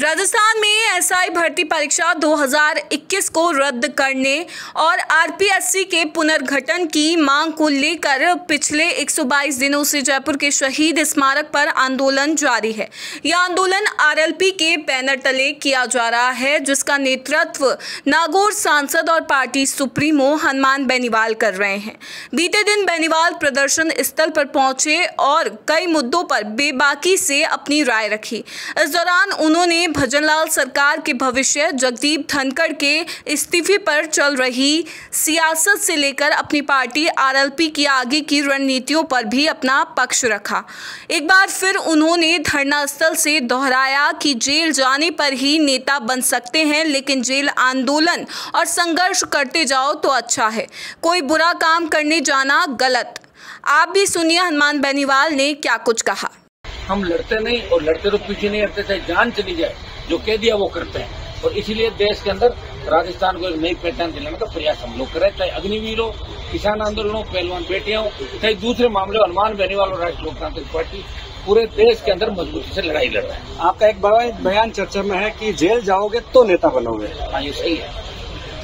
राजस्थान में एसआई भर्ती परीक्षा 2021 को रद्द करने और आरपीएससी के पुनर्गठन की मांग को लेकर पिछले 122 दिनों से जयपुर के शहीद स्मारक पर आंदोलन जारी है। यह आंदोलन आरएलपी के बैनर तले किया जा रहा है, जिसका नेतृत्व नागौर सांसद और पार्टी सुप्रीमो हनुमान बेनीवाल कर रहे हैं। बीते दिन बेनीवाल प्रदर्शन स्थल पर पहुंचे और कई मुद्दों पर बेबाकी से अपनी राय रखी। इस दौरान उन्होंने भजनलाल सरकार के भविष्य, जगदीप धनखड़ के इस्तीफे पर चल रही सियासत से लेकर अपनी पार्टी आरएलपी की आगे की रणनीतियों पर भी अपना पक्ष रखा। एक बार फिर उन्होंने धरना स्थल से दोहराया कि जेल जाने पर ही नेता बन सकते हैं, लेकिन जेल आंदोलन और संघर्ष करते जाओ तो अच्छा है, कोई बुरा काम करने जाना गलत। आप भी सुनिए हनुमान बेनीवाल ने क्या कुछ कहा। हम लड़ते नहीं और लड़ते तो पीछे नहीं हटते, चाहे जान चली जाए, जो कह दिया वो करते हैं। और इसीलिए देश के अंदर राजस्थान को एक नई पहचान दिलाने का प्रयास हम लोग करें, चाहे अग्निवीर हो, किसान आंदोलन हो, पहलवान बेटियां हो, चाहे दूसरे मामले हनुमान बेनीवाल और राष्ट्रीय लोकतांत्रिक पार्टी पूरे देश के अंदर मजबूती से लड़ाई लड़ रहे हैं। आपका एक बड़ा बयान चर्चा में है कि जेल जाओगे तो नेता बनोगे। हाँ, ये सही है।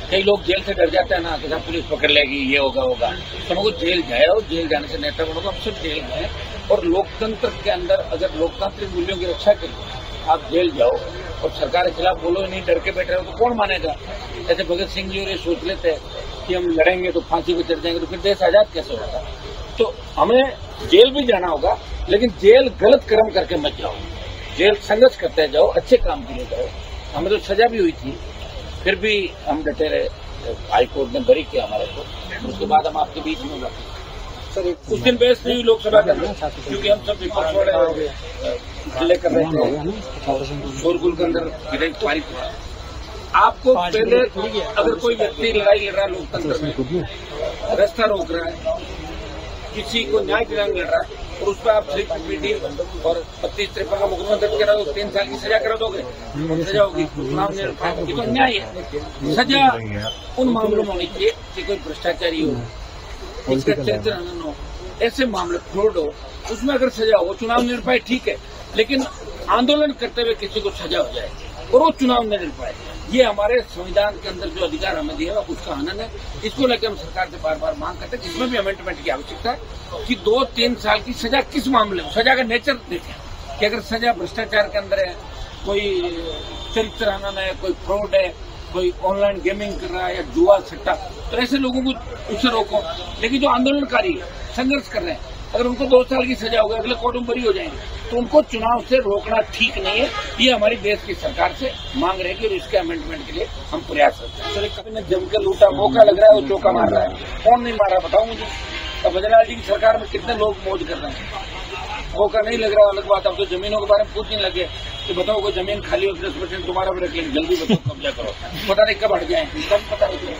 कई लोग जेल से डर जाते हैं ना कि पुलिस पकड़ लेगी, ये होगा। सबको जेल जाए और जेल जाने से नेता बनोगे। हम सब जेल गए और लोकतंत्र के अंदर अगर लोकतांत्रिक मूल्यों की रक्षा के लिए आप जेल जाओ और सरकार के खिलाफ बोलो, नहीं डर के बैठ रहे हो तो कौन मानेगा। ऐसे भगत सिंह जी और ये सोच लेते हैं कि हम लड़ेंगे तो फांसी पे चढ़ जाएंगे, तो फिर देश आजाद कैसे होगा। तो हमें जेल भी जाना होगा, लेकिन जेल गलत कर्म करके मत जाओ। जेल संघर्ष करते जाओ, अच्छे काम के लिए जाओ। हमें तो सजा भी हुई थी, फिर भी हम डटे रहे। हाई कोर्ट ने बरी किया हमारे को, उसके बाद हम आपके बीच में बैठे। सर कुछ दिन बहस नहीं हुई लोकसभा के अंदर, क्योंकि हम सब विपक्ष वाले हल्ले कर रहे थे, शोरगुल के अंदर विधेयक पारित हुआ। आपको पहले अगर कोई व्यक्ति लड़ाई लड़ रहा है लोकतंत्र में, रास्ता रोक रहा है, किसी को न्याय दिलाने लड़ रहा है और उस पर आप 350 और 32-53 का मुकदमा दर्ज करा दो, 3 साल की सजा करा दोगे, सजा होगी, चुनाव निरपेक्ष, ये तो अन्याय है। सजा उन मामलों में होनी चाहिए कि कोई भ्रष्टाचारी हो, इसका चरित्र हनन हो, ऐसे मामले फ्रॉड हो, उसमें अगर सजा हो, चुनाव निरपेक्ष ठीक है, लेकिन आंदोलन करते हुए किसी को सजा हो जाए और वो चुनाव न लड़ पाए, ये हमारे संविधान के अंदर जो अधिकार हमें दिया उसका हनन है। इसको लेकर हम सरकार से बार बार मांग करते हैं, इसमें भी अमेंडमेंट की आवश्यकता है कि 2-3 साल की सजा किस मामले में, सजा का नेचर देखें कि अगर सजा भ्रष्टाचार के अंदर है, कोई चरित्र हनन है, कोई फ्रॉड है, कोई ऑनलाइन गेमिंग कर रहा है या जुआ सट्टा, तो ऐसे लोगों को उससे रोको। लेकिन जो आंदोलनकारी है, संघर्ष कर रहे हैं, अगर उनको 2 साल की सजा होगी, अगले कोर्ट में बरी हो जाएंगे, तो उनको चुनाव से रोकना ठीक नहीं है। ये हमारी देश की सरकार से मांग रहेगी और इसके अमेंडमेंट के लिए हम प्रयास करते हैं। सर कभी ने जम के लूटा, मौका लग रहा है वो चौका मार रहा है, कौन नहीं मारा बताओ मुझे। तो भजनलाल जी की सरकार में कितने लोग मौज कर रहे हैं, मौका नहीं लग रहा अलग बात। अब तो जमीनों के बारे में पूछने लगे कि बताओ कोई जमीन खाली हो 10% तुम्हारा भी रख लेंगे, जल्दी बताओ कब्जा करो, पता नहीं कब हट जाए, कब पता नहीं।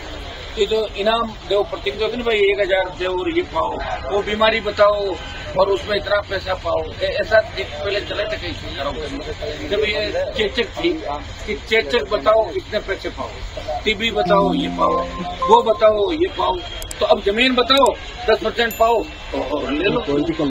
ये जो इनाम दो प्रतीक जो भाई 1000 दो और ये पाओ, वो बीमारी बताओ और उसमें इतना पैसा पाओ, ऐसा पहले चले थे कई सरकारों। जब ये चेचक थी कि चेचक बताओ इतने पैसे पाओ, टीबी बताओ ये पाओ, वो बताओ ये पाओ, तो अब जमीन बताओ 10% पाओ तो ले लो।